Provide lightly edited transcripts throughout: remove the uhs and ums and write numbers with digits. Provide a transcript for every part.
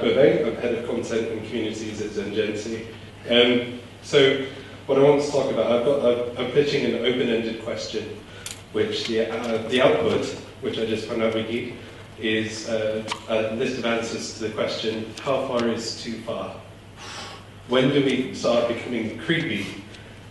Beauvais. I'm Head of Content and Communities at Zengenti. So what I want to talk about, I'm pitching an open-ended question, which the output, which I just found out we need, is a list of answers to the question, how far is too far? When do we start becoming creepy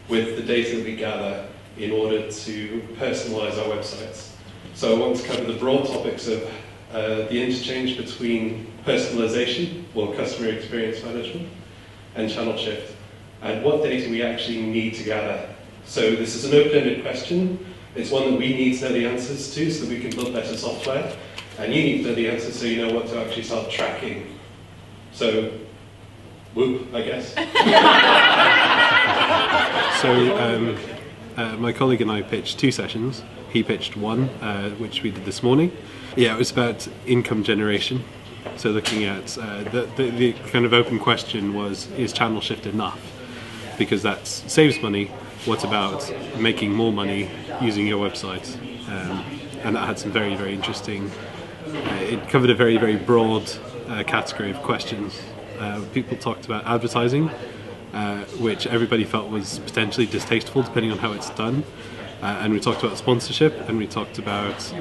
with the data that we gather in order to personalize our websites? So I want to cover the broad topics of the interchange between personalization, or customer experience management, and channel shift, and what data we actually need to gather. So this is an open-ended question. It's one that we need to know the answers to so that we can build better software, and you need to know the answers so you know what to actually start tracking. So, whoop, I guess. So my colleague and I pitched 2 sessions. He pitched one, which we did this morning. Yeah, it was about income generation. So looking at the kind of open question was, is channel shift enough? Because that saves money. What about making more money using your website? And that had some very, very interesting, it covered a very, very broad category of questions. People talked about advertising, which everybody felt was potentially distasteful depending on how it's done. And we talked about sponsorship, and we talked about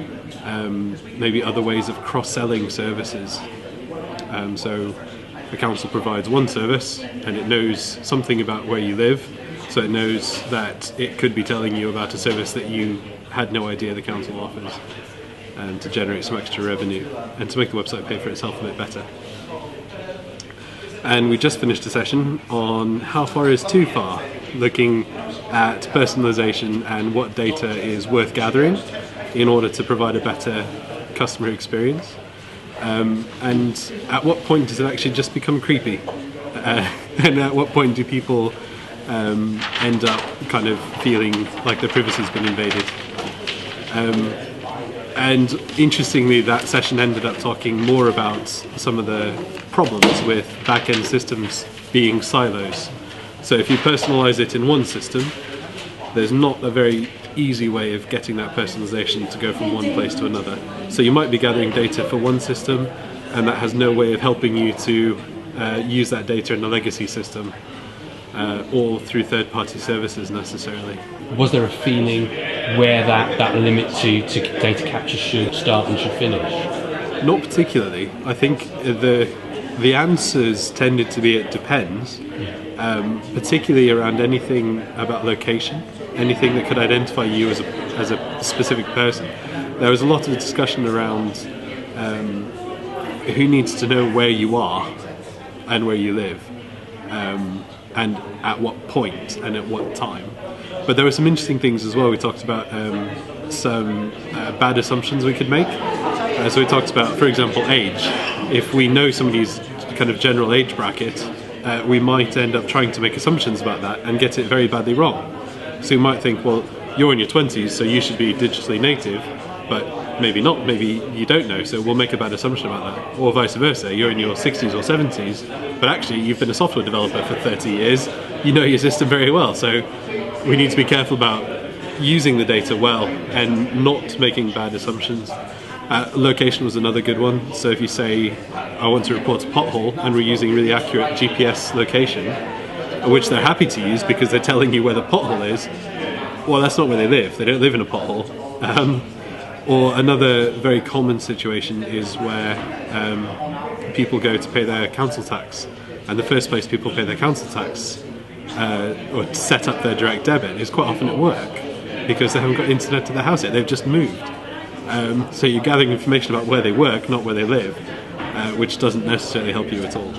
maybe other ways of cross-selling services. So the council provides one service, and it knows something about where you live, so it knows that it could be telling you about a service that you had no idea the council offers, to generate some extra revenue and to make the website pay for itself a bit better. And we just finished a session on how far is too far, looking at personalization and what data is worth gathering in order to provide a better customer experience. And at what point does it actually just become creepy? And at what point do people end up kind of feeling like their privacy's been invaded? And interestingly, that session ended up talking more about some of the problems with back-end systems being silos. So if you personalize it in one system, there's not a very easy way of getting that personalization to go from one place to another. So you might be gathering data for one system, and that has no way of helping you to use that data in a legacy system, or through third-party services necessarily. Was there a feeling where that limit to data capture should start and should finish? Not particularly. I think the answers tended to be it depends, particularly around anything about location, anything that could identify you as a specific person. There was a lot of discussion around who needs to know where you are and where you live, and at what point and at what time. But there were some interesting things as well. We talked about some bad assumptions we could make. So we talked about, for example, age. If we know somebody's kind of general age bracket, we might end up trying to make assumptions about that and get it very badly wrong. So you might think, well, you're in your 20s, so you should be digitally native, but maybe not, maybe you don't know, so we'll make a bad assumption about that. Or vice versa, you're in your 60s or 70s, but actually you've been a software developer for 30 years, you know your system very well, so we need to be careful about using the data well and not making bad assumptions. Location was another good one. So if you say, I want to report a pothole, and we're using really accurate GPS location, which they're happy to use because they're telling you where the pothole is, well, that's not where they live. They don't live in a pothole. Or another very common situation is where people go to pay their council tax, and the first place people pay their council tax or to set up their direct debit is quite often at work, because they haven't got internet to their house yet, they've just moved. So you're gathering information about where they work, not where they live, which doesn't necessarily help you at all.